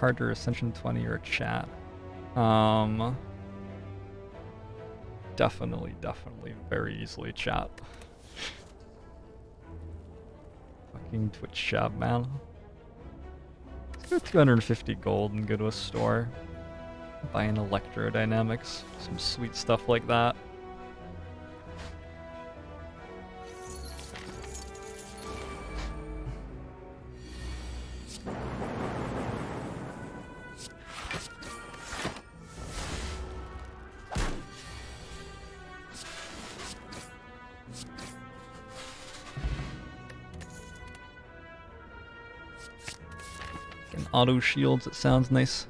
harder, Ascension 20 or chat? Definitely, very easily chat. Fucking Twitch chat, man. Let's go 250 gold and go to a store. Buy an electrodynamics, some sweet stuff like that. Auto shields, it sounds nice.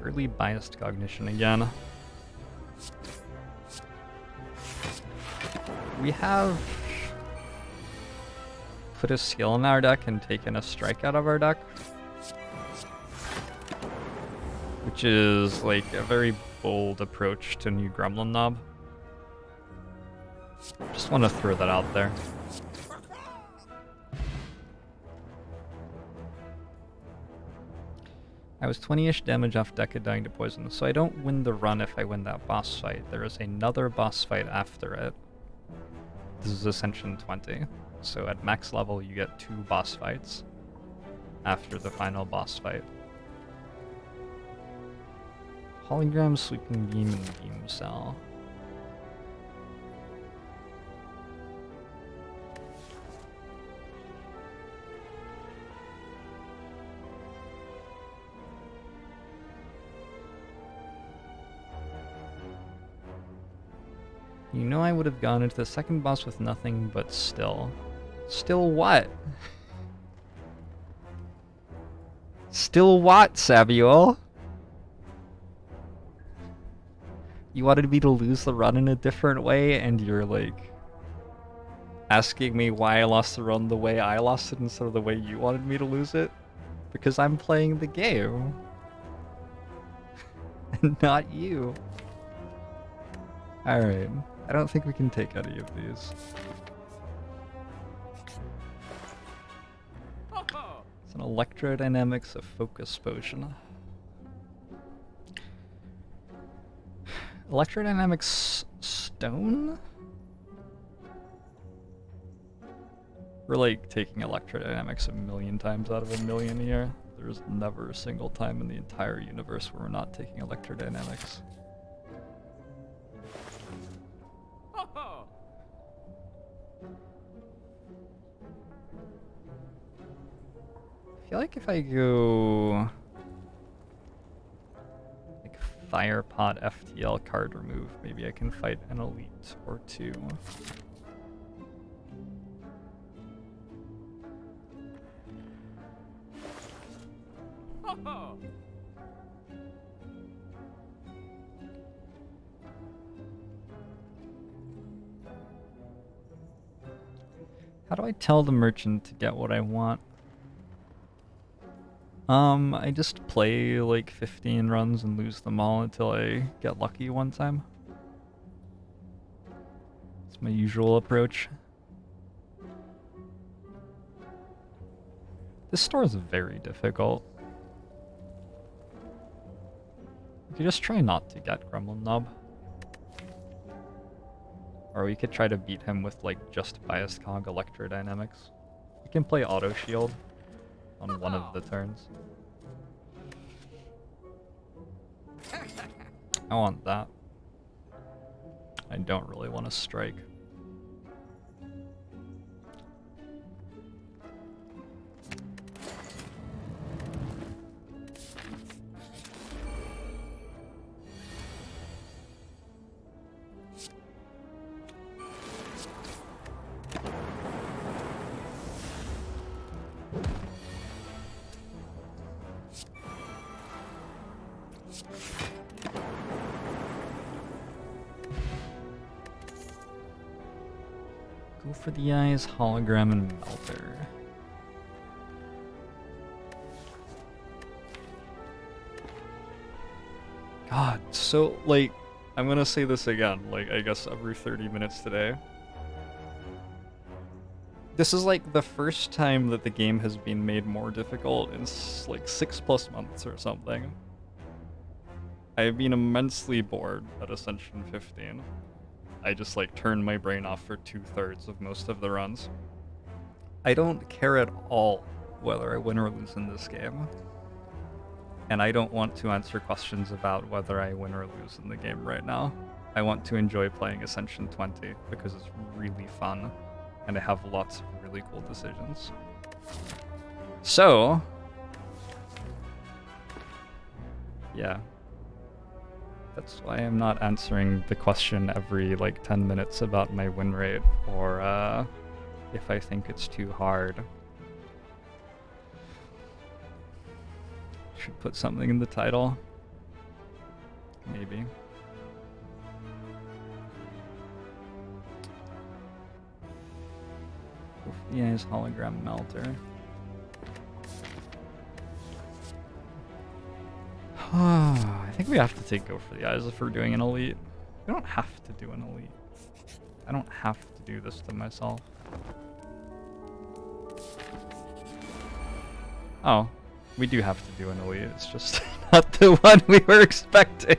Early biased cognition again. We have put a skill in our deck and taken a strike out of our deck, which is like a very bold approach to new Gremlin Knob. Just want to throw that out there. I was 20-ish damage off Deca dying to poison, so I don't win the run if I win that boss fight. There is another boss fight after it. This is Ascension 20, so at max level you get 2 boss fights after the final boss fight. Hologram, Sweeping Beam, and Beam Cell. You know I would have gone into the second boss with nothing, but still. Still what? Still what, Samuel? You wanted me to lose the run in a different way, and you're like asking me why I lost the run the way I lost it instead of the way you wanted me to lose it? Because I'm playing the game. And not you. Alright. I don't think we can take any of these. It's an electrodynamics of focus potion. Electrodynamics stone? We're like taking electrodynamics a million times out of a million here. There's never a single time in the entire universe where we're not taking electrodynamics. I feel like if I go like Firepot FTL card remove, maybe I can fight an elite or two. How do I tell the merchant to get what I want? I just play like 15 runs and lose them all until I get lucky one time. It's my usual approach. This store is very difficult. We could just try not to get Gremlin Knob. Or we could try to beat him with like just biased cog electrodynamics. We can play auto shield on one of the turns. I want that. I don't really want to strike. Go for the eyes, hologram, and melter. God, so like, I'm gonna say this again, like, I guess every 30 minutes today. This is like the first time that the game has been made more difficult in like 6+ months or something. I've been immensely bored at Ascension 15. I just like turned my brain off for 2/3 of most of the runs. I don't care at all whether I win or lose in this game. And I don't want to answer questions about whether I win or lose in the game right now. I want to enjoy playing Ascension 20 because it's really fun and I have lots of really cool decisions. So, yeah. That's why I'm not answering the question every like 10 minutes about my win rate or if I think it's too hard. Should put something in the title. Maybe. Yeah, his hologram melter. I think we have to take Go for the Eyes if we're doing an elite. We don't have to do an elite. I don't have to do this to myself. Oh, we do have to do an elite. It's just not the one we were expecting.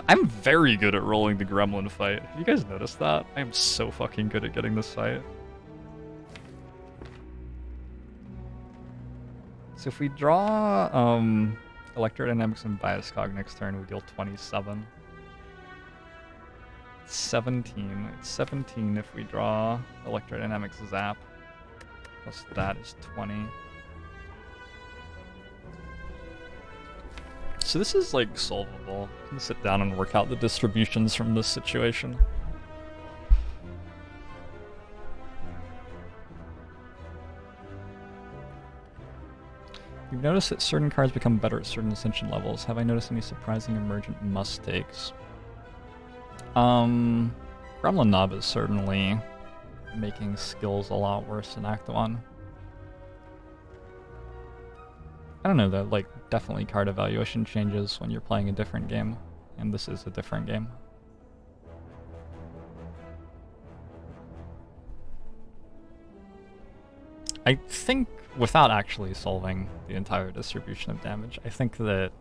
I'm very good at rolling the Gremlin fight. Have you guys noticed that? I am so fucking good at getting this fight. So if we draw Electrodynamics and Bioscog next turn, we deal 27. 17. It's 17 if we draw Electrodynamics Zap. Plus that is 20. So this is like solvable. I can sit down and work out the distributions from this situation. You've noticed that certain cards become better at certain Ascension levels. Have I noticed any surprising emergent mistakes? Gremlin Knob is certainly making skills a lot worse in Act 1. I don't know though, like definitely card evaluation changes when you're playing a different game, and this is a different game. I think, without actually solving the entire distribution of damage, I think that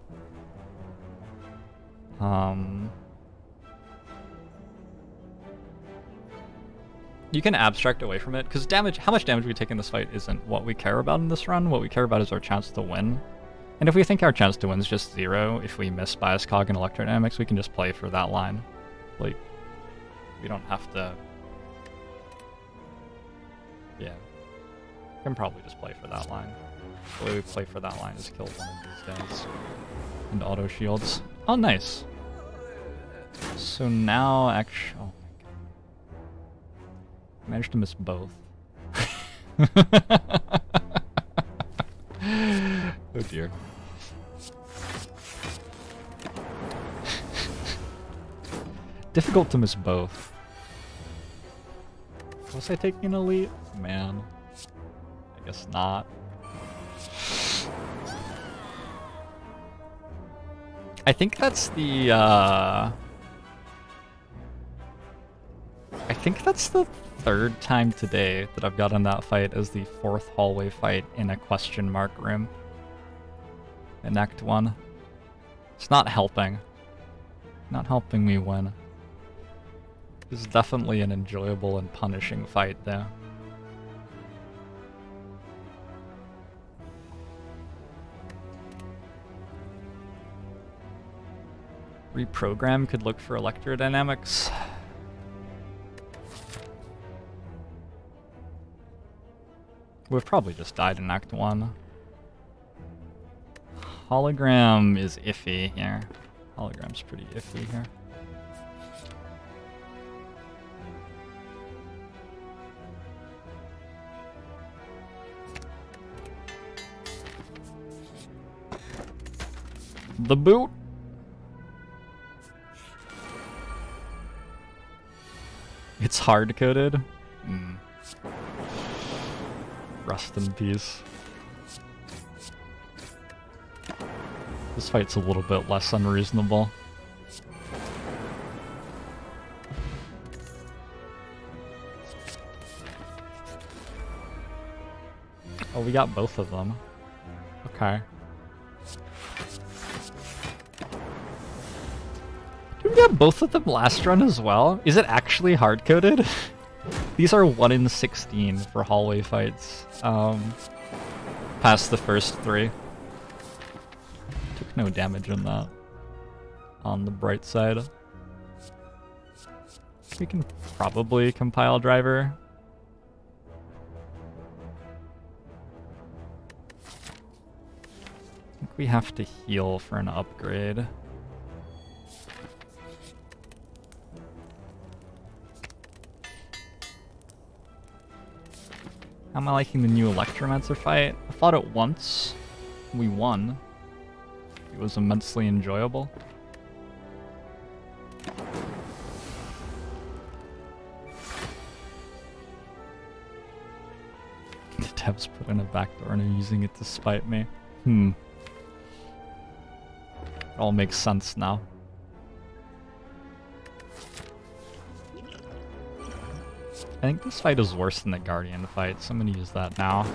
you can abstract away from it, because damage, how much damage we take in this fight isn't what we care about in this run. What we care about is our chance to win. And if we think our chance to win is just 0, if we miss Bioscog and Electrodynamics, we can just play for that line. Like, we don't have to... Yeah. We can probably just play for that line. The way we play for that line is kill one of these guys. And auto shields. Oh, nice. So now, actually... Oh my god. I managed to miss both. Oh dear. Difficult to miss both. Was I taking an elite? Man. I guess not. I think that's the, I think that's the 3rd time today that I've gotten that fight as the 4th hallway fight in a question mark room. In Act 1. It's not helping. Not helping me win. It's definitely an enjoyable and punishing fight though. Reprogram could look for electrodynamics. We've probably just died in Act 1. Hologram is iffy here. Hologram's pretty iffy here. The boot. It's hard-coded. Rest in peace. This fight's a little bit less unreasonable. Oh, we got both of them. Okay. Did we get both of them last run as well? Is it actually hard-coded? These are 1 in 16 for hallway fights. Past the first 3. Took no damage in that. On the bright side. We can probably compile driver. I think we have to heal for an upgrade. How am I liking the new Electromancer fight? I fought it once. We won. It was immensely enjoyable. The devs put in a backdoor and are using it to spite me. It all makes sense now. I think this fight is worse than the Guardian fight, so I'm gonna use that now.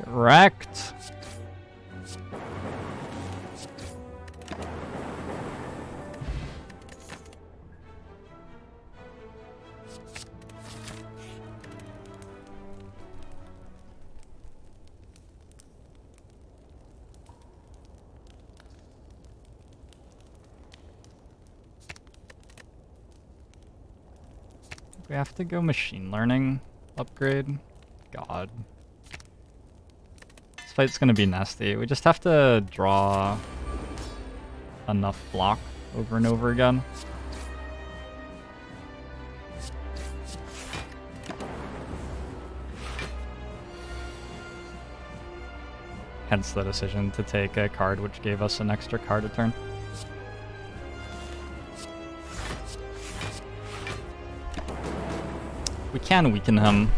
Wrecked. We have to go machine learning upgrade. God. This fight's gonna be nasty. We just have to draw enough block over and over again. Hence the decision to take a card which gave us an extra card a turn. We can weaken him.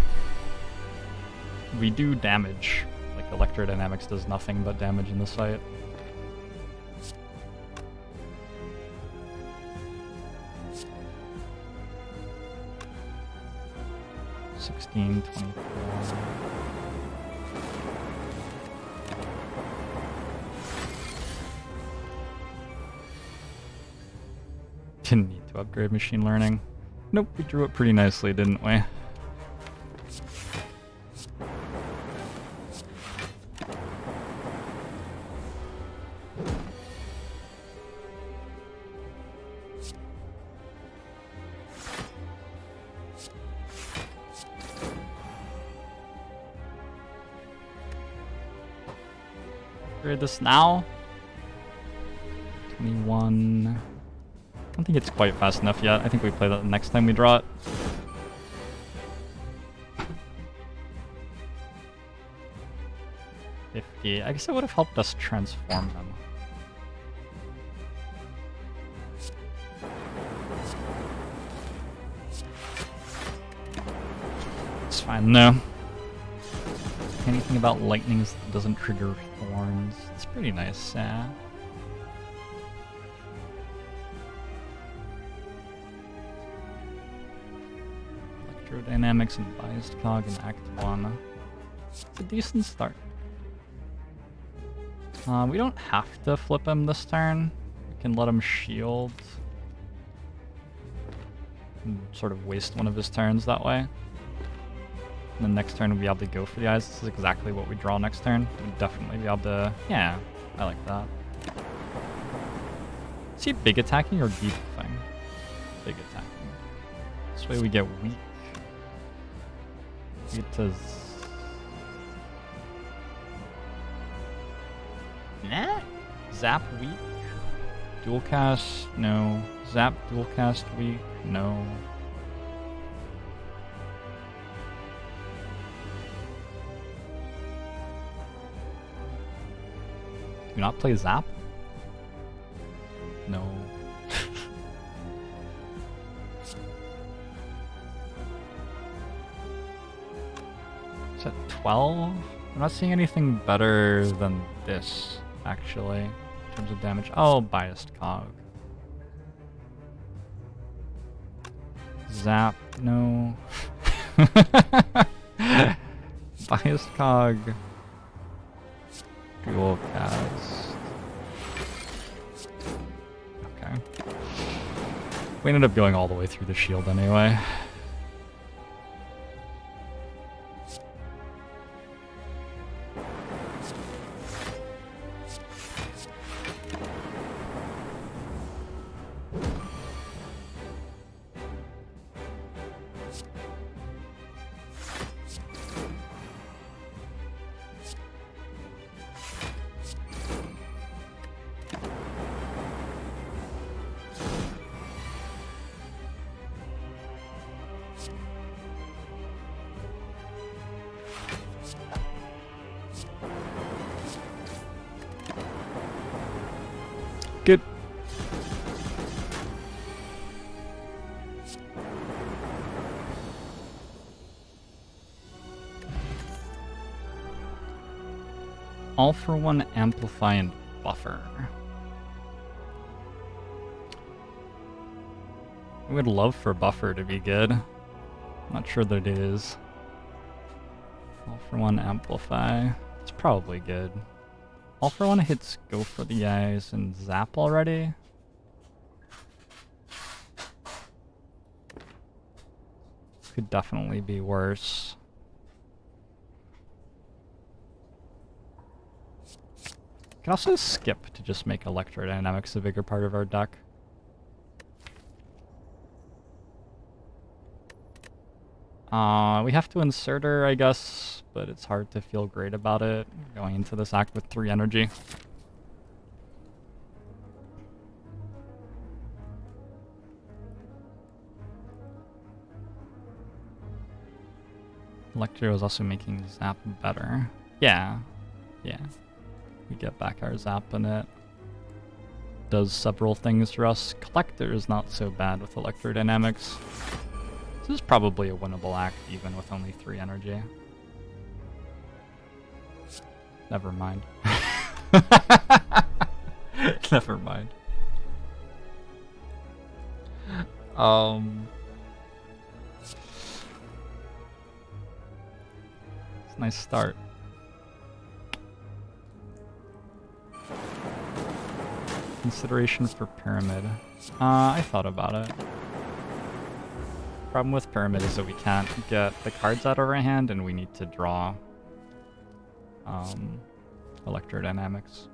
We do damage. Like, electrodynamics does nothing but damage in this fight. $16, $24. Didn't need to upgrade machine learning. Nope, we drew it pretty nicely, didn't we? Upgrade this now. 21. I don't think it's quite fast enough yet. I think we play that the next time we draw it. $50. I guess it would have helped us transform them. It's fine though. Anything about lightnings that doesn't trigger thorns. It's pretty nice, yeah. Electrodynamics and biased cog in Act 1. It's a decent start. We don't have to flip him this turn. We can let him shield. And sort of waste one of his turns that way. And the next turn we'll be able to go for the eyes. This is exactly what we draw next turn. We'd definitely be able to... Yeah, I like that. Is he big attacking or deep thing? Big attacking. This way we get weak. We get to... Nah? Zap weak? Dual cast? No. Zap dual cast weak? No. Do not play Zap? No. Is that 12? I'm not seeing anything better than this, actually, in terms of damage. Oh, biased cog. Zap, no. Biased cog. Dual cast. Okay. We ended up going all the way through the shield anyway. Good. All for one, amplify and buffer. I would love for buffer to be good. Not sure that it is. All for one, amplify. It's probably good. All for one hits go for the eyes and zap already. Could definitely be worse. Can also skip to just make electrodynamics a bigger part of our deck. We have to insert her, I guess, but it's hard to feel great about it going into this act with 3 energy. Electro is also making Zap better. Yeah. Yeah. We get back our Zap and it does several things for us. Collector is not so bad with electrodynamics. This is probably a winnable act even with only 3 energy. Never mind. Never mind. It's a nice start. Consideration for Pyramid. I thought about it. Problem with Pyramid is that we can't get the cards out of our hand and we need to draw electrodynamics.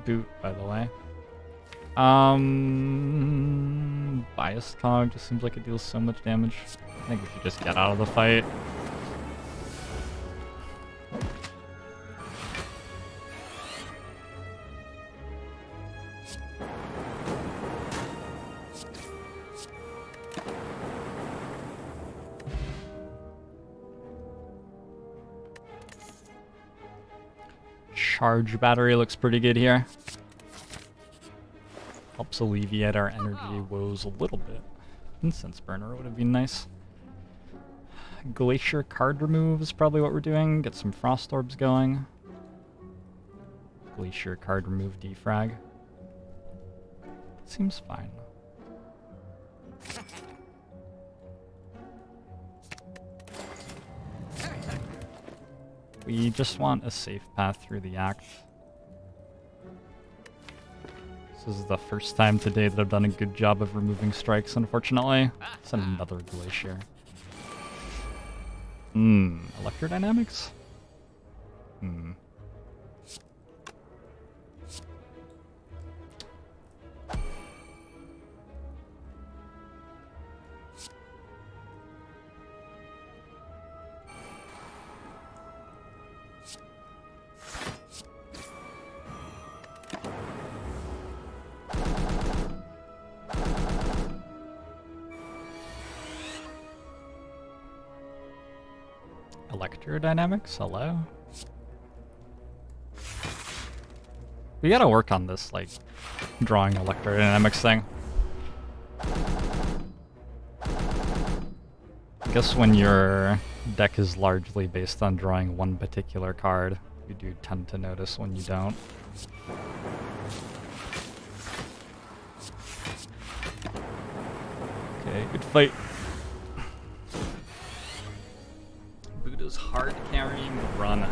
Boot, by the way. Biased cog just seems like it deals so much damage. I think we should just get out of the fight. Charge battery looks pretty good here. Helps alleviate our energy woes a little bit. Incense burner would have been nice. Glacier card remove is probably what we're doing. Get some frost orbs going. Glacier card remove defrag. Seems fine. We just want a safe path through the act. This is the first time today that I've done a good job of removing strikes, unfortunately. It's another glacier. Electrodynamics? Hmm. Electrodynamics? Hello? We gotta work on this, like, drawing electrodynamics thing. I guess when your deck is largely based on drawing one particular card, you do tend to notice when you don't. Okay, good fight. Buddha's hard carrying the run.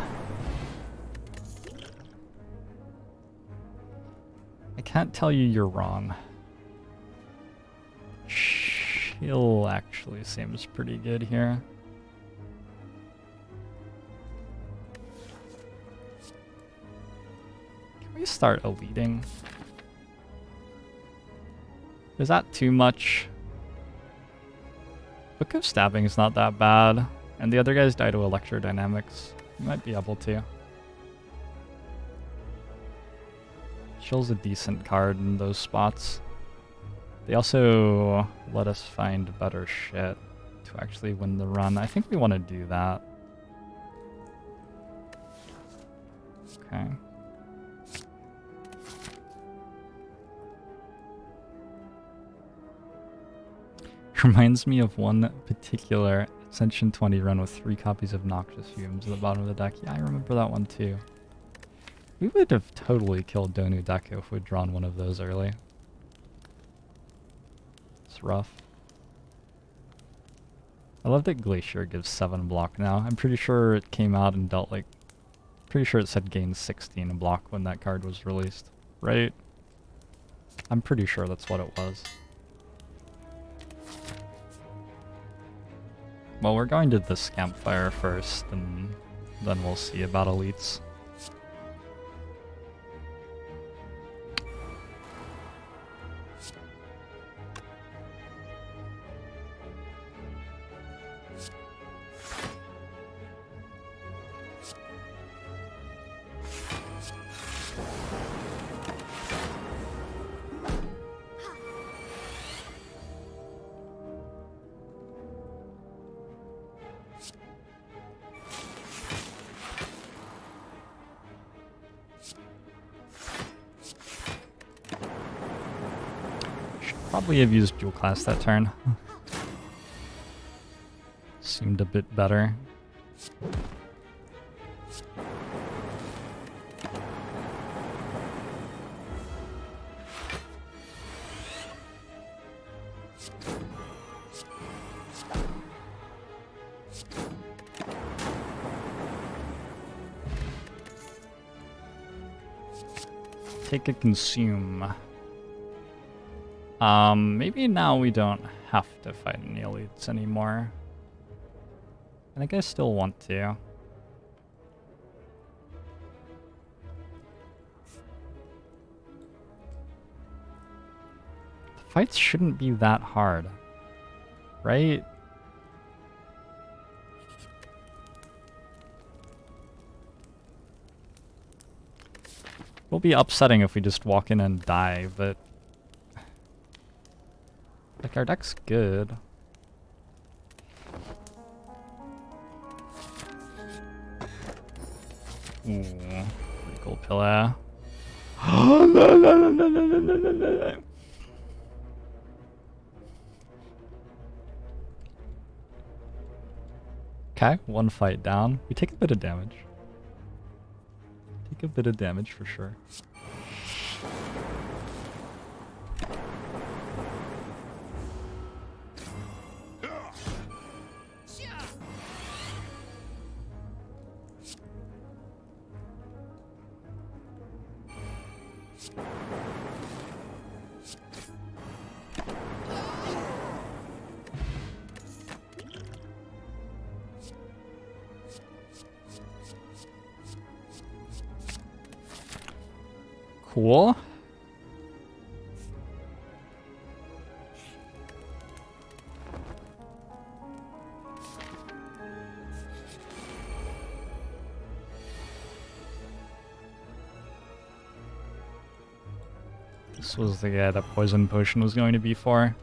I can't tell you you're wrong. Chill actually seems pretty good here. Can we start eluding? Is that too much? Book of Stabbing is not that bad. And the other guys die to electrodynamics. You might be able to. Chill's a decent card in those spots. They also let us find better shit to actually win the run. I think we want to do that. Okay. Reminds me of one particular Ascension 20 run with 3 copies of Noxious Fumes at the bottom of the deck. Yeah, I remember that one too. We would have totally killed Donu Deku if we'd drawn one of those early. It's rough. I love that Glacier gives 7 block now. I'm pretty sure it came out and dealt like... Pretty sure it said gain 16 block when that card was released. Right? I'm pretty sure that's what it was. Well, we're going to this campfire first, and then we'll see about elites. Probably have used Dual Class that turn. Seemed a bit better. Take a consume. Maybe now we don't have to fight any elites anymore. I think I still want to. The fights shouldn't be that hard, right? It'll be upsetting if we just walk in and die, but... Like, our deck's good. Ooh, pretty cool pillar. Okay, 1 fight down. We take a bit of damage. Take a bit of damage for sure. Cool. This was the guy that poison potion was going to be for.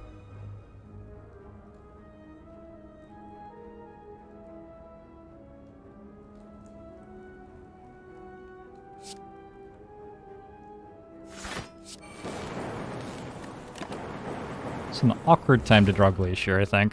It's an awkward time to draw Glacier, I think.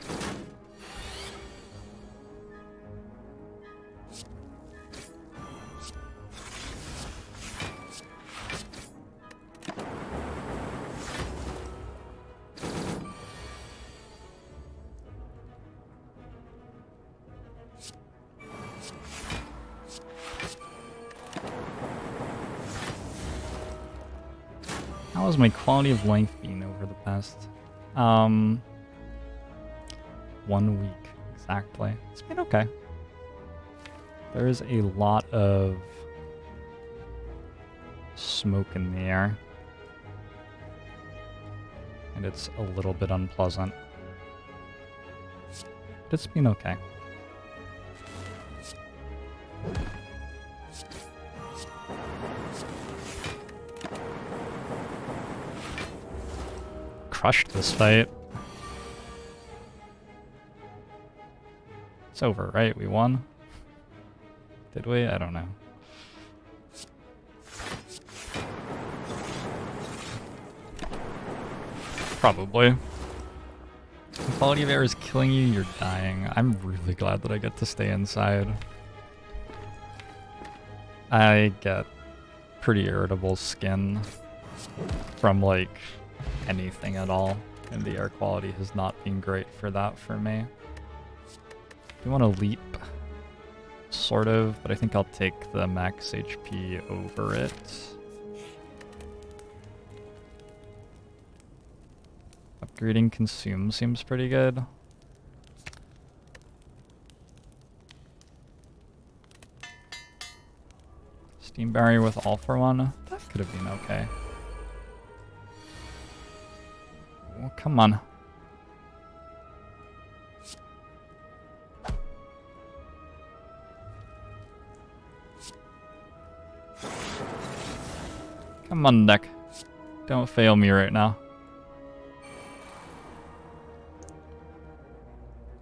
How has my quality of life been over the past 1 week exactly? It's been okay. There is a lot of smoke in the air, and it's a little bit unpleasant. But it's been okay. Crushed this fight. It's over, right? We won? Did we? I don't know. Probably. The quality of air is killing you, you're dying. I'm really glad that I get to stay inside. I get pretty irritable skin from, like, anything at all, and the air quality has not been great for that for me. You want to leap, sort of, but I think I'll take the max HP over it. Upgrading consume seems pretty good. Steam barrier with all for one, that could have been okay. Oh, come on. Come on, deck. Don't fail me right now.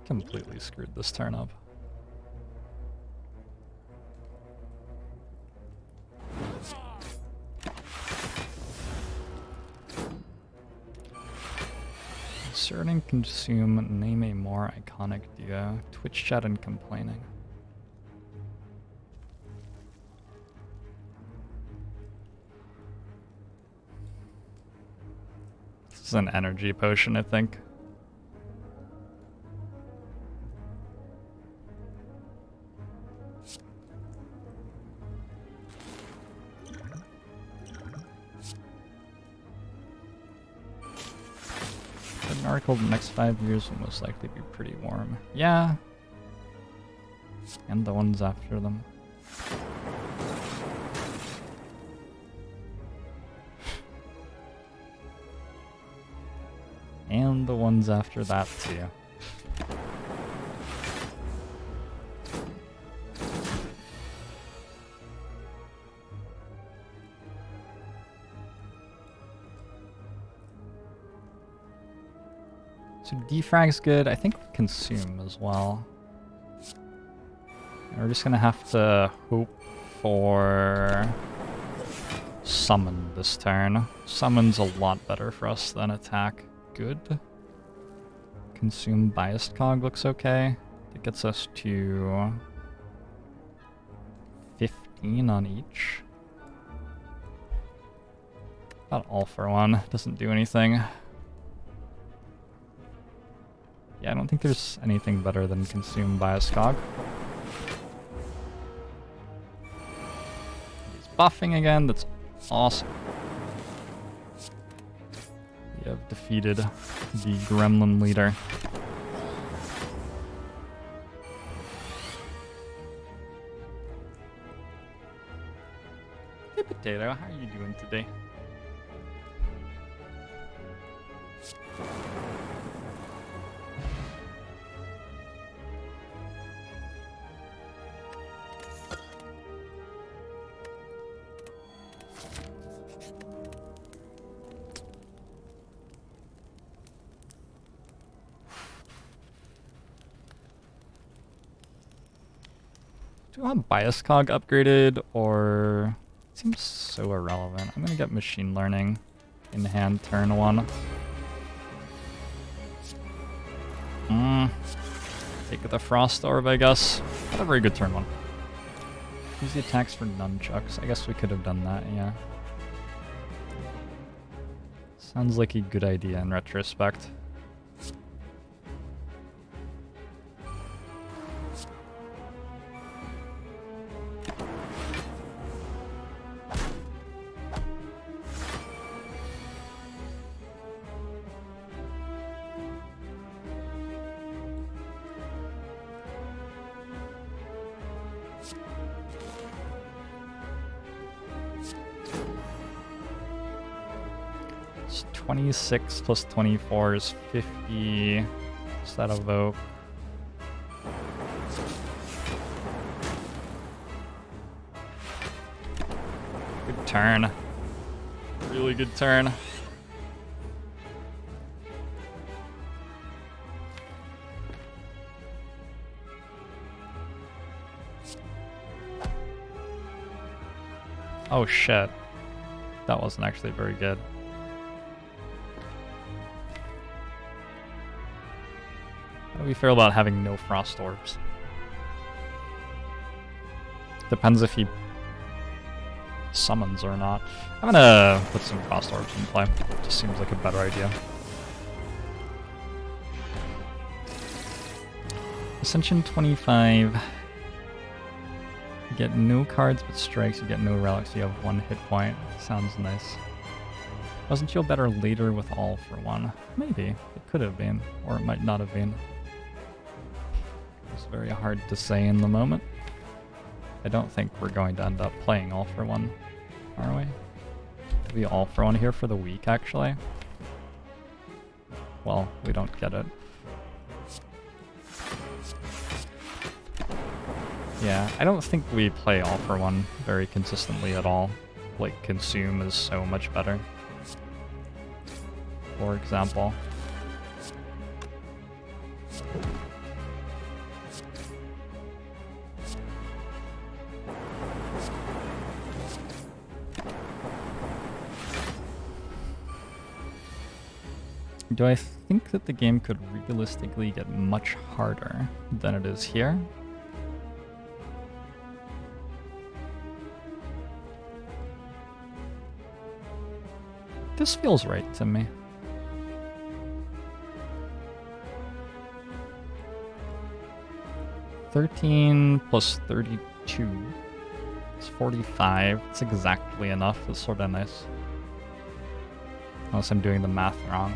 Completely screwed this turn up. Insert and consume, name a more iconic duo. Twitch chat and complaining. This is an energy potion, I think. An article the next 5 years will most likely be pretty warm. Yeah. And the ones after them. And the ones after that too. So defrag's good. I think consume as well. And we're just gonna have to hope for summon this turn. Summon's a lot better for us than attack. Good. Consume biased cog looks okay. It gets us to 15 on each. About all for one. Doesn't do anything. Yeah, I don't think there's anything better than consume biased cog. He's buffing again. That's awesome. We have defeated the Gremlin leader. Hey Potato, how are you doing today? Do I want bias cog upgraded or... It seems so irrelevant. I'm gonna get machine learning in hand turn 1. Take the frost orb, I guess. Not a very good turn 1. Use the attacks for nunchucks. I guess we could have done that, yeah. Sounds like a good idea in retrospect. It's 26 plus 24 is 50. Is that a vote? Good turn. Really good turn. Oh shit. That wasn't actually very good. How do we feel about having no frost orbs? Depends if he summons or not. I'm gonna put some frost orbs in play. Just seems like a better idea. Ascension 25. You get no cards but strikes, you get no relics, you have 1 hit point. Sounds nice. Doesn't feel better later with all for 1. Maybe. It could have been, or it might not have been. It's very hard to say in the moment. I don't think we're going to end up playing all for 1, are we? We all for 1 here for the week, actually. Well, we don't get it. Yeah, I don't think we play all for 1 very consistently at all. Like, consume is so much better. For example. Do I think that the game could realistically get much harder than it is here? This feels right to me. $13 plus 32 is 45. It's exactly enough. It's sort of nice. Unless I'm doing the math wrong.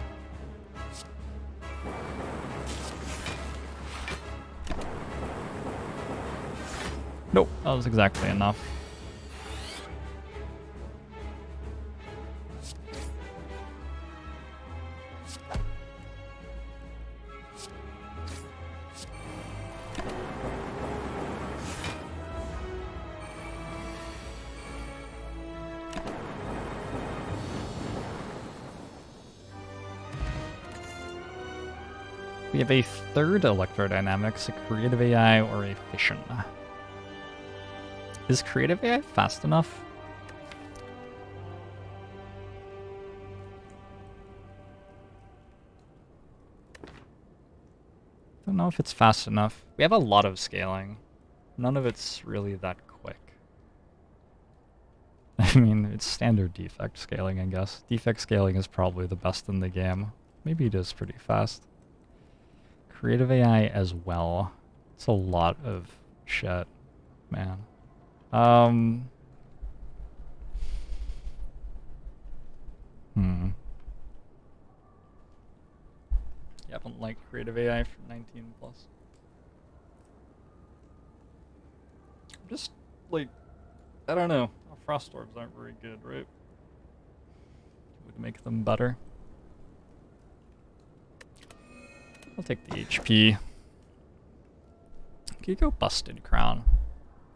Nope, that was exactly enough. We have a third electrodynamics, a creative AI, or a fission. Is creative AI fast enough? Don't know if it's fast enough. We have a lot of scaling. None of it's really that quick. I mean, it's standard defect scaling, I guess. Defect scaling is probably the best in the game. Maybe it is pretty fast. Creative AI as well. It's a lot of shit, man. You haven't liked creative AI for 19 plus. Just, like, I don't know. Frost Orbs aren't very good, right? Would make them better. I'll take the HP. Could go Busted Crown.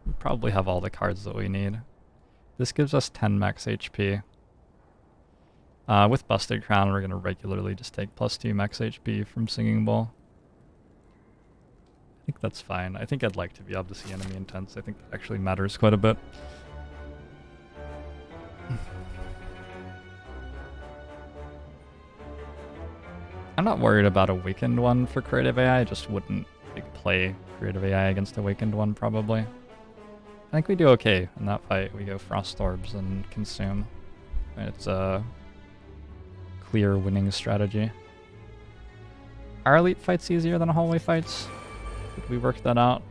We probably have all the cards that we need. This gives us 10 max HP. With Busted Crown, we're going to regularly just take +2 max HP from Singing Bowl. I think that's fine. I think I'd like to be able to see enemy intents. I think that actually matters quite a bit. I'm not worried about Awakened one for Creative AI. I just wouldn't play Creative AI against Awakened one, probably. I think we do okay in that fight. We go Frost Orbs and Consume. It's a clear winning strategy. Are elite fights easier than hallway fights? Did we work that out?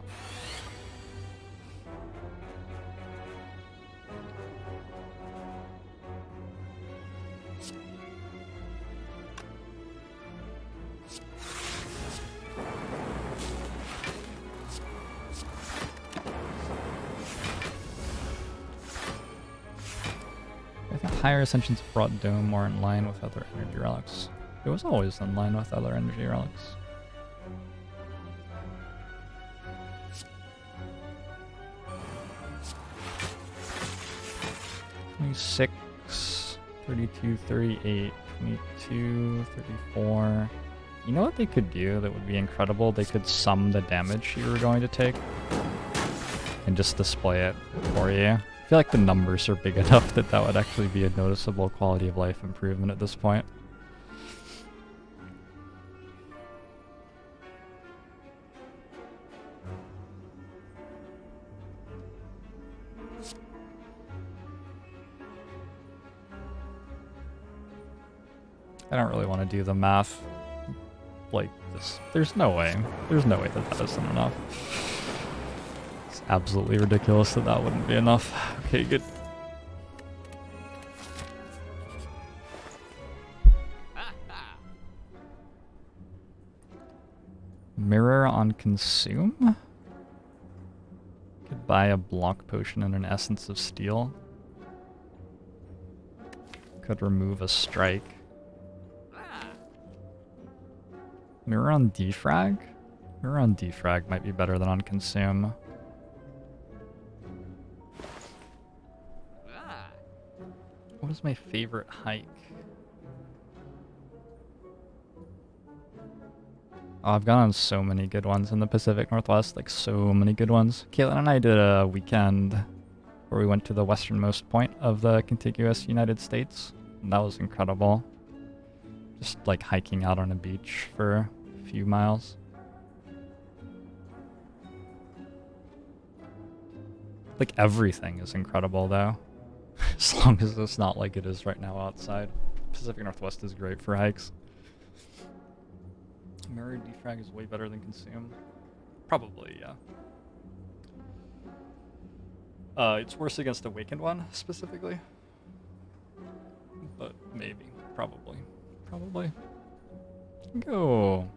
I think higher Ascensions brought Dome more in line with other energy relics. It was always in line with other energy relics. 26, 32, 38, 22, 34. You know what they could do that would be incredible? They could sum the damage you were going to take and just display it for you. I feel like the numbers are big enough that that would actually be a noticeable quality of life improvement at this point. I don't really want to do the math like this. There's no way. There's no way that that isn't enough. It's absolutely ridiculous that that wouldn't be enough. Okay, good. Mirror on Consume? Could buy a block potion and an Essence of Steel. Could remove a strike. Mirror on Defrag? Mirror on Defrag might be better than on Consume. What is my favorite hike? Oh, I've gone on so many good ones in the Pacific Northwest, like so many good ones. Caitlin and I did a weekend where we went to the westernmost point of the contiguous United States, and that was incredible. Just like hiking out on a beach for a few miles. Like everything is incredible though, as long as it's not like it is right now outside. Pacific Northwest is great for hikes. Mirror Defrag is way better than Consume. Probably, yeah. It's worse against Awakened one, specifically. But maybe. Probably. Probably. Go.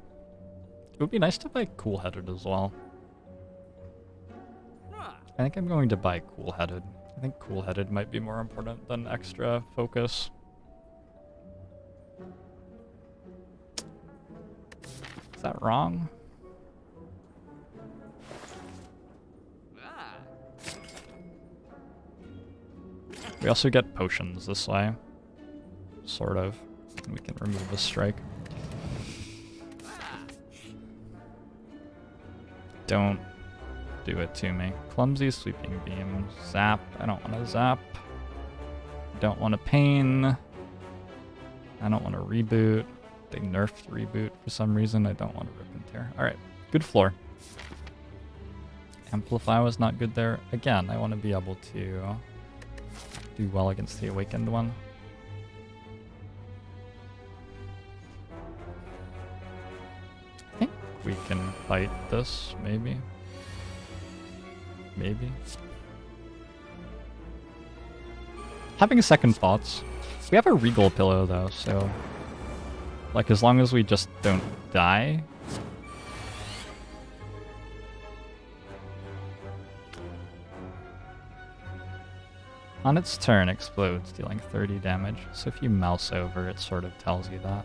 It would be nice to buy Cool-Headed as well. I think I'm going to buy Cool-Headed. I think Cool-Headed might be more important than extra focus. Is that wrong? We also get potions this way. Sort of. We can remove a strike. Don't do it to me. Clumsy Sweeping Beam. Zap. I don't want to zap. Don't want to pain. I don't want to reboot. They nerfed reboot for some reason. I don't want to rip and tear. Alright. Good floor. Amplify was not good there. Again, I want to be able to do well against the Awakened one. I think we can fight this, maybe. Maybe. Having second thoughts. We have a Regal Pillow though, so like as long as we just don't die. On its turn, explodes, dealing 30 damage. So if you mouse over, it sort of tells you that.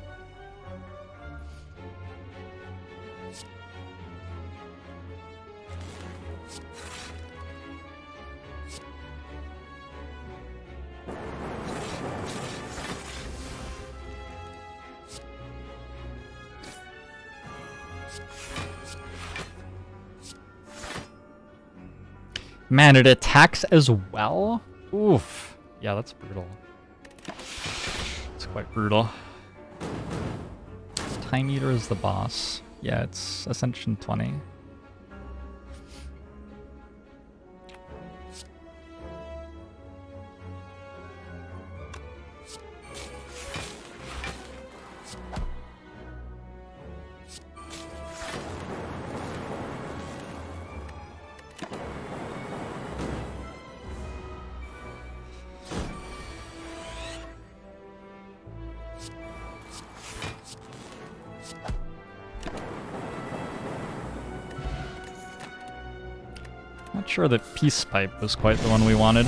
Man, it attacks as well? Oof. Yeah, that's brutal. It's quite brutal. Time Eater is the boss. Yeah, it's Ascension 20. Not sure that Peace Pipe was quite the one we wanted.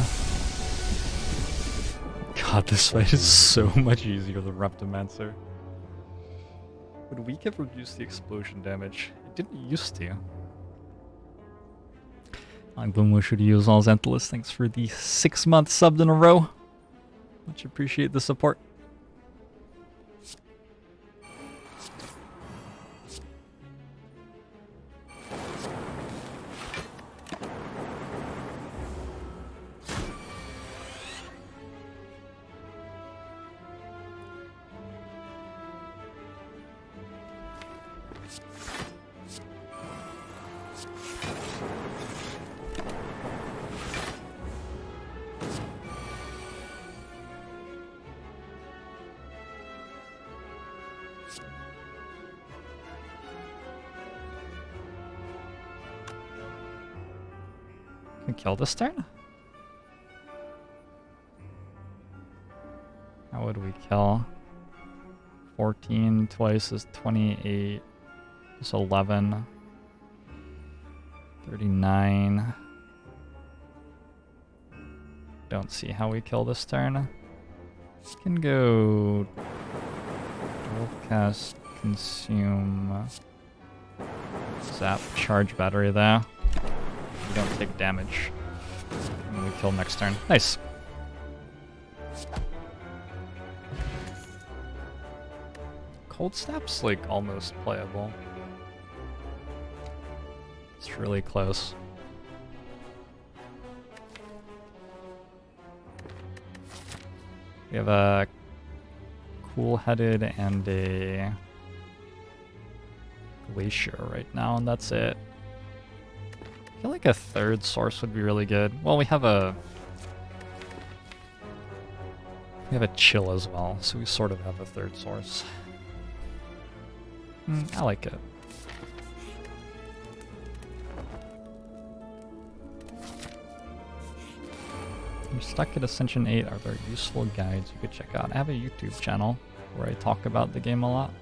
God, this fight is so much easier than Reptimancer. Would Weak have reduced the explosion damage? It didn't used to. I'm Boomwisher to use all Xanthilus. Thanks for the 6-month subbed in a row. Much appreciate the support. Can kill this turn? How would we kill? 14 twice is 28. Is 11. 39. Don't see how we kill this turn. Can go dual cast, consume, zap, charge battery there. We don't take damage. And we kill next turn. Nice. Cold Snap's like almost playable. It's really close. We have a Cool-Headed and a Glacier right now, and that's it. I feel like a third source would be really good. Well, we have a Chill as well, so we sort of have a third source. I like it. If you're stuck at Ascension 8, are there useful guides you could check out? I have a YouTube channel where I talk about the game a lot.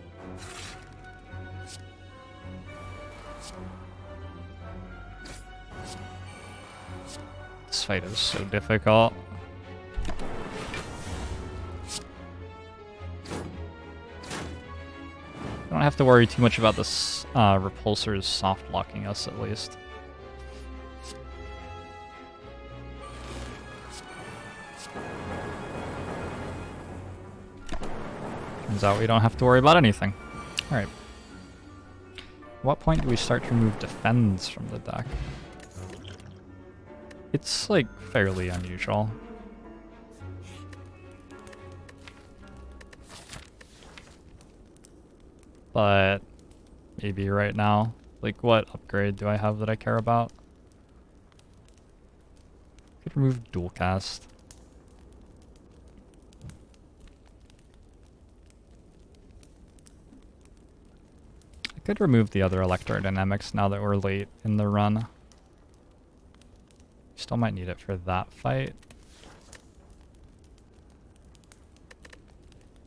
This fight is so difficult. I don't have to worry too much about this repulsors soft locking us, at least. Turns out we don't have to worry about anything. Alright. At what point do we start to remove defends from the deck? It's, like, fairly unusual. But maybe right now. Like, what upgrade do I have that I care about? Could remove dual cast. I could remove the other electrodynamics now that we're late in the run. Still might need it for that fight.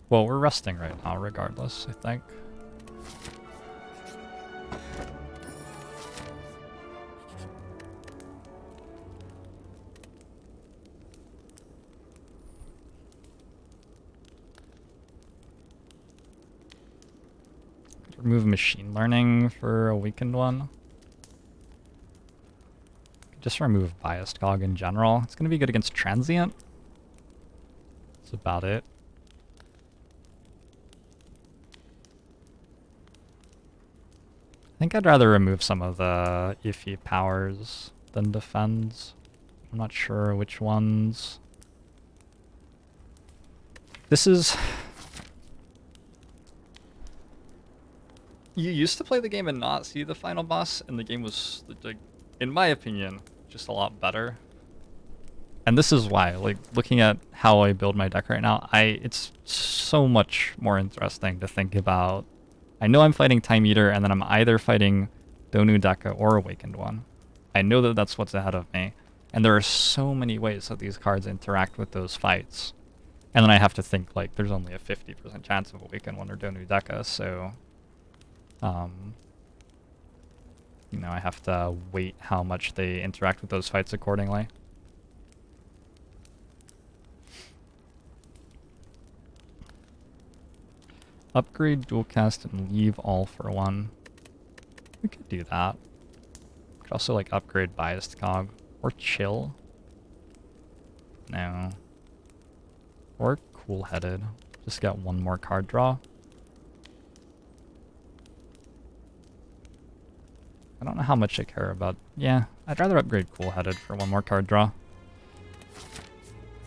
Well, we're resting right now regardless, I think. Remove machine learning for a weakened one. Just remove biased cog in general. It's going to be good against transient. That's about it. I think I'd rather remove some of the iffy powers than defends. I'm not sure which ones. This is... You used to play the game and not see the final boss, and the game was, like, in my opinion, just a lot better. And this is why, like, looking at how I build my deck right now, it's so much more interesting to think about. I know I'm fighting Time Eater, and then I'm either fighting Donu Deka or Awakened One. I know that that's what's ahead of me. And there are so many ways that these cards interact with those fights. And then I have to think, like, there's only a 50% chance of Awakened One or Donu Deka, so... you know, I have to weight how much they interact with those fights accordingly. Upgrade dual cast and leave all for one. We could do that. Could also like upgrade biased cog or chill. No. Or cool headed. Just get one more card draw. I don't know how much I care about. Yeah, I'd rather upgrade cool headed for one more card draw.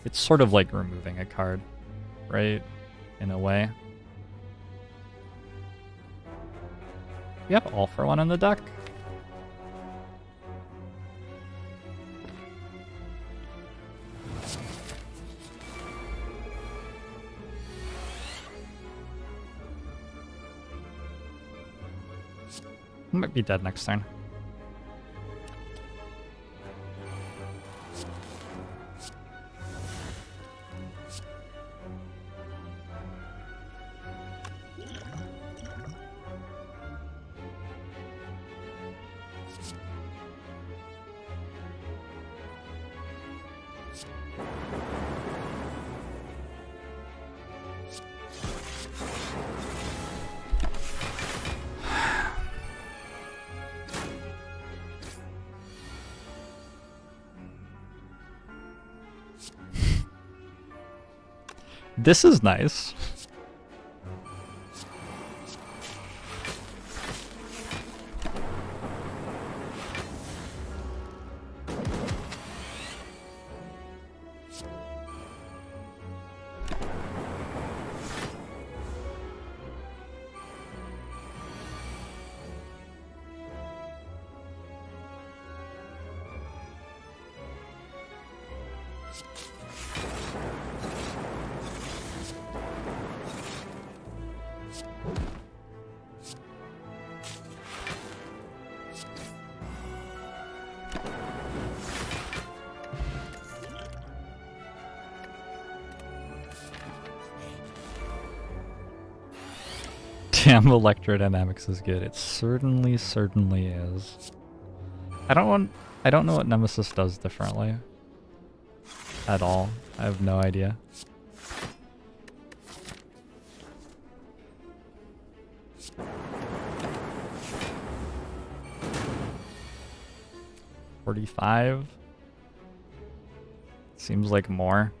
It's sort of like removing a card, right? In a way. We have all for one in the deck. Might be dead next turn. This is nice. Damn, electrodynamics is good. It certainly is. I don't know what Nemesis does differently. At all. I have no idea. $45? Seems like more.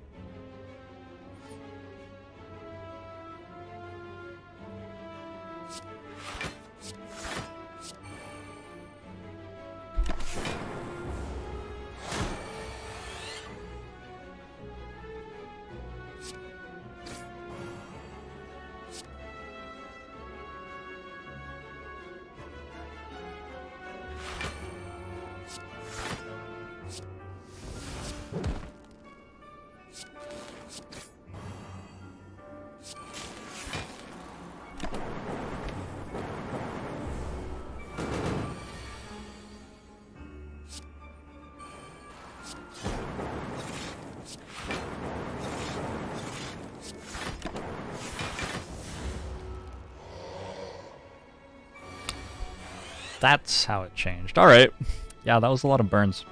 That's how it changed. Alright. Yeah, that was a lot of burns.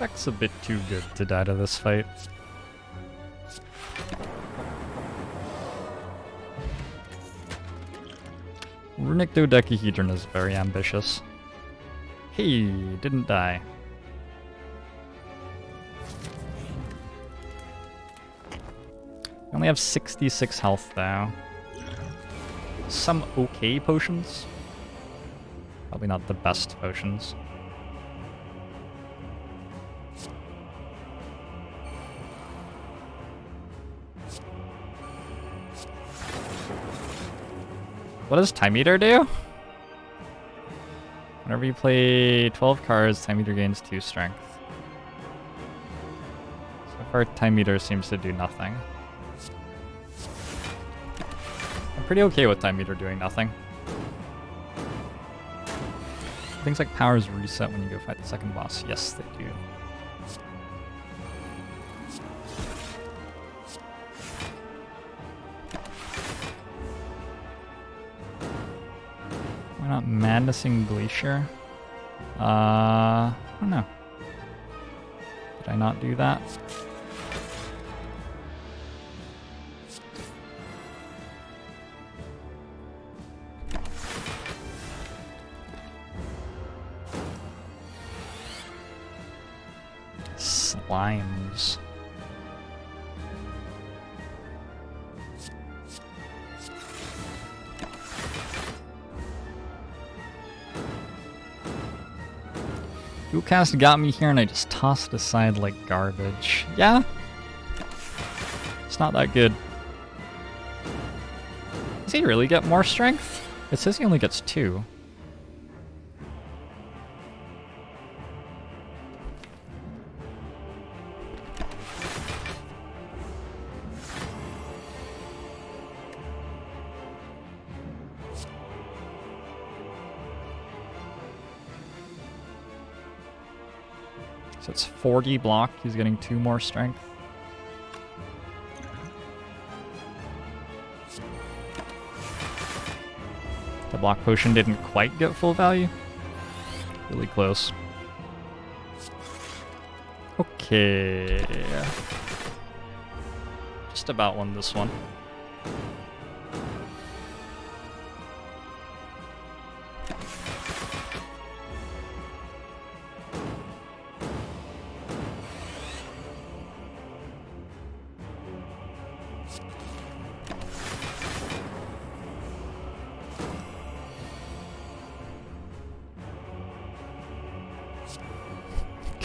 Defect's a bit too good to die to this fight. Runic Dodecahedron is very ambitious. Hey, didn't die. I only have 66 health though. Some okay potions. Probably not the best potions. What does Time Eater do? Whenever you play 12 cards, Time Eater gains 2 strength. So far, Time Eater seems to do nothing. I'm pretty okay with Time Eater doing nothing. Things like powers reset when you go fight the second boss. Yes, they do. Why not Madnessing Glacier? I don't know. Did I not do that? Slimes. Dualcast got me here and I just tossed aside like garbage. Yeah? It's not that good. Does he really get more strength? It says he only gets 2. So it's 40 block, he's getting 2 more strength. The block potion didn't quite get full value. Really close. Okay. Just about won this one.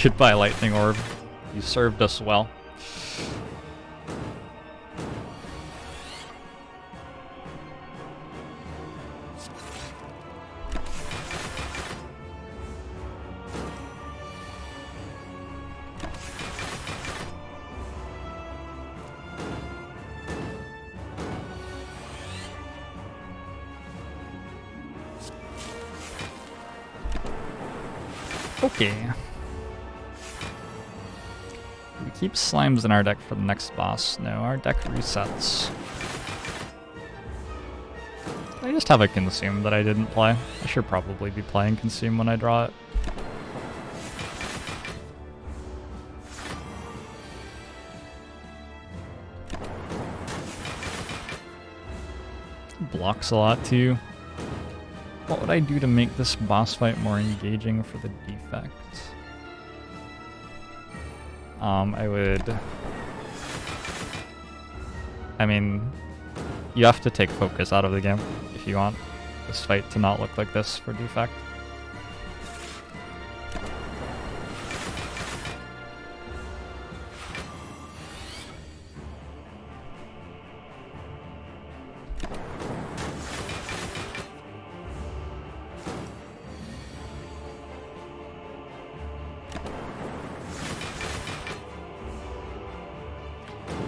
Goodbye, Lightning Orb. You served us well. Okay. We keep slimes in our deck for the next boss. No, our deck resets. I just have a Consume that I didn't play. I should probably be playing Consume when I draw it. Blocks a lot too. What would I do to make this boss fight more engaging for the Defect? I would... I mean, you have to take focus out of the game if you want this fight to not look like this for Defect.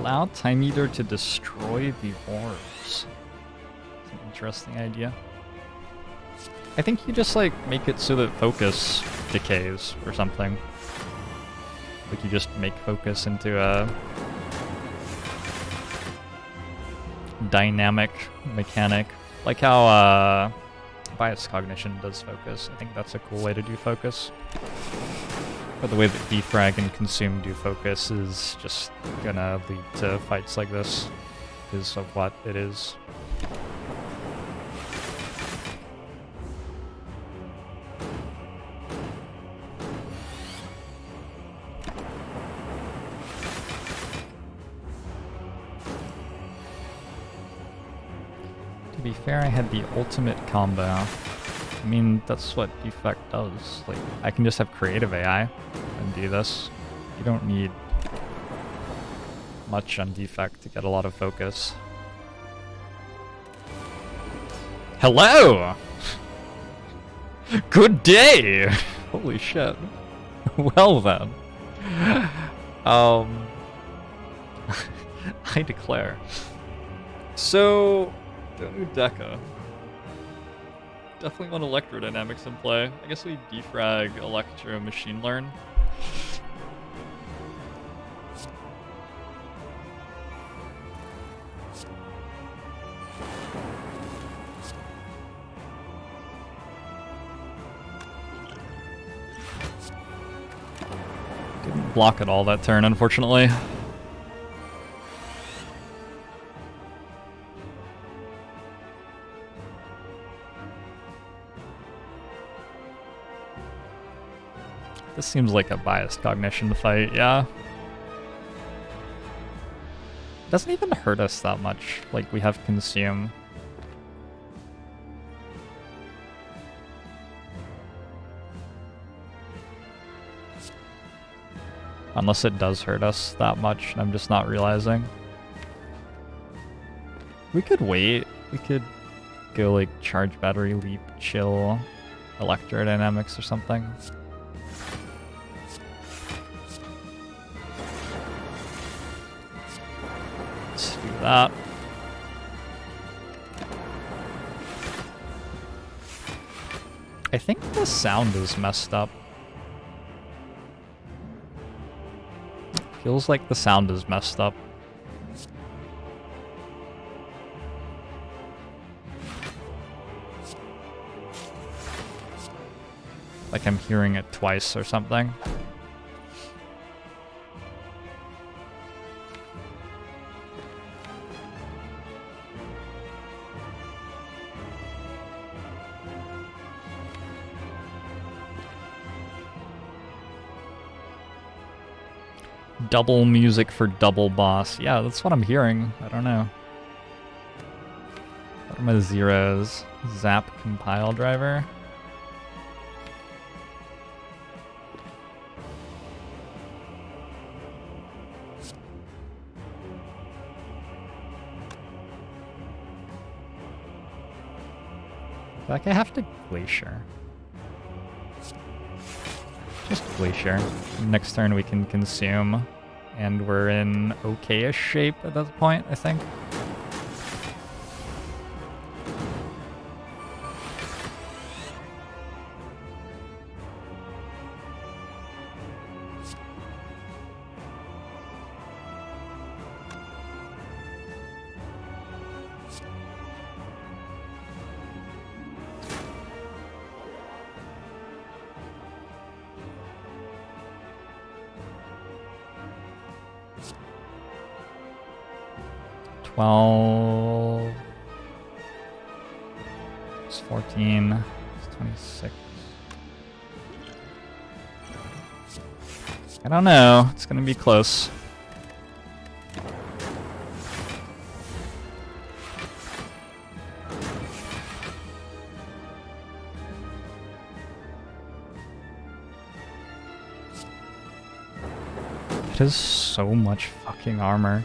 Allow Time Eater to destroy the orbs. It's an interesting idea. I think you just like make it so that focus decays or something. Like you just make focus into a dynamic mechanic. Like how Bias Cognition does focus. I think that's a cool way to do focus. But the way that defrag and consume do focus is just gonna lead to fights like this, because of what it is. To be fair, I had the ultimate combo. I mean, that's what Defect does. Like, I can just have creative AI and do this. You don't need much on Defect to get a lot of focus. Hello! Good day! Holy shit. Well then. I declare. So, don't do Deca. Definitely want electrodynamics in play. I guess we defrag Electro Machine Learn. Didn't block at all that turn, unfortunately. This seems like a biased cognition fight, yeah. It doesn't even hurt us that much, like we have consume. Unless it does hurt us that much, and I'm just not realizing. We could wait. We could go like charge battery leap, chill, electrodynamics or something. Let's do that. I think the sound is messed up. Feels like the sound is messed up. Like I'm hearing it twice or something. Double music for double boss. Yeah, that's what I'm hearing. I don't know. What are my zeros? Zap compile driver. Like I have to Glacier. Just Glacier. Next turn we can consume. And we're in okay-ish shape at that point, I think. It's 14, it's 26. I don't know, it's gonna be close. It is so much fucking armor.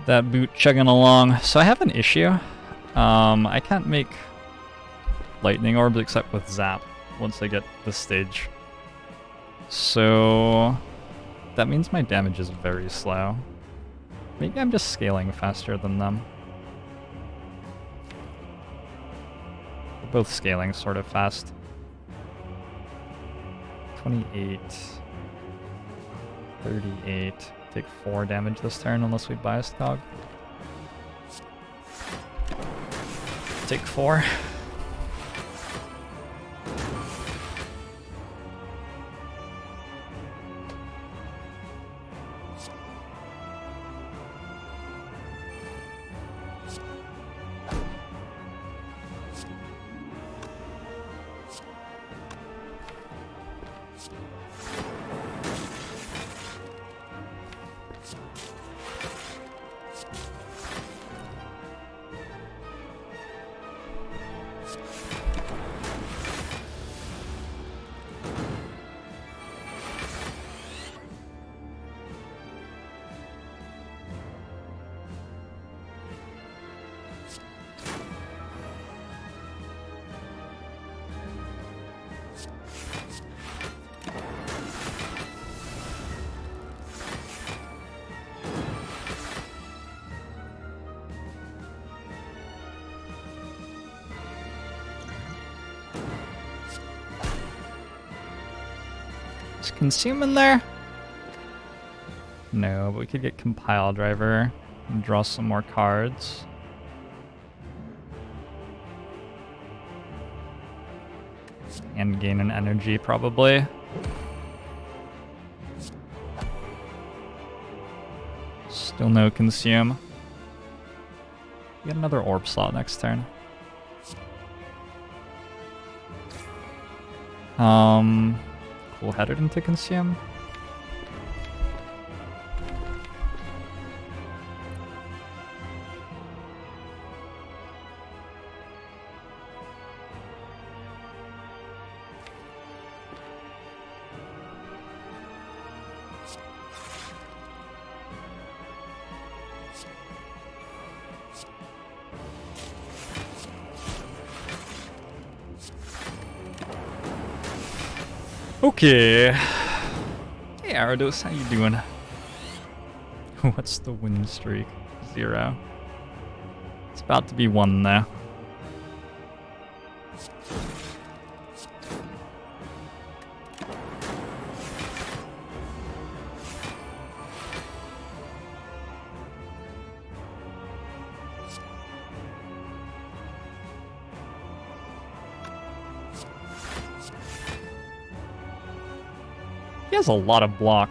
that boot chugging along. So I have an issue. I can't make lightning orbs except with zap once I get this stage. So that means my damage is very slow. Maybe I'm just scaling faster than them. We're both scaling sort of fast. 28. 38. Take 4 damage this turn unless we bias cog. Take 4. Is Consume in there? No, but we could get Compile Driver and draw some more cards. And gain an energy, probably. Still no Consume. Get another Orb slot next turn. Cool-headed into Consume. Okay. Hey Arados, how you doing? What's the win streak? 0. It's about to be 1 now. He has a lot of block.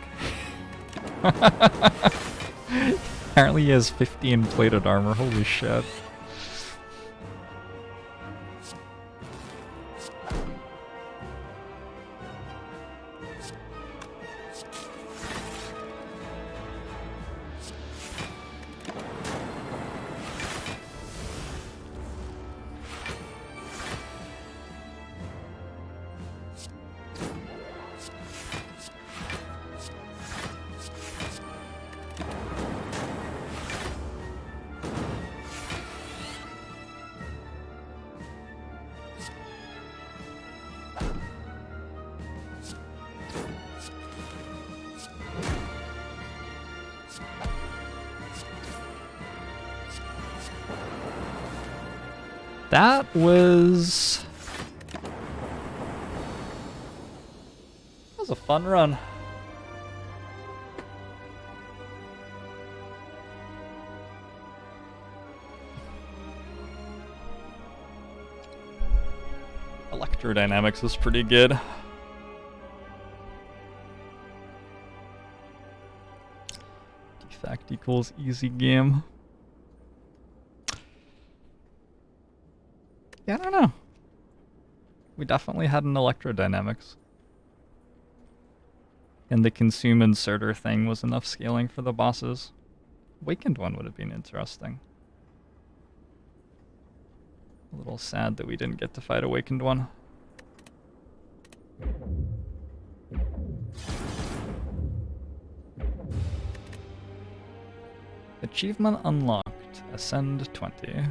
Apparently he has 15 plated armor, holy shit. That was a fun run. Electrodynamics is pretty good. Defect equals easy game. Yeah, I don't know. We definitely had an electrodynamics. And the consume inserter thing was enough scaling for the bosses. Awakened one would have been interesting. A little sad that we didn't get to fight Awakened one. Achievement unlocked. Ascend 20.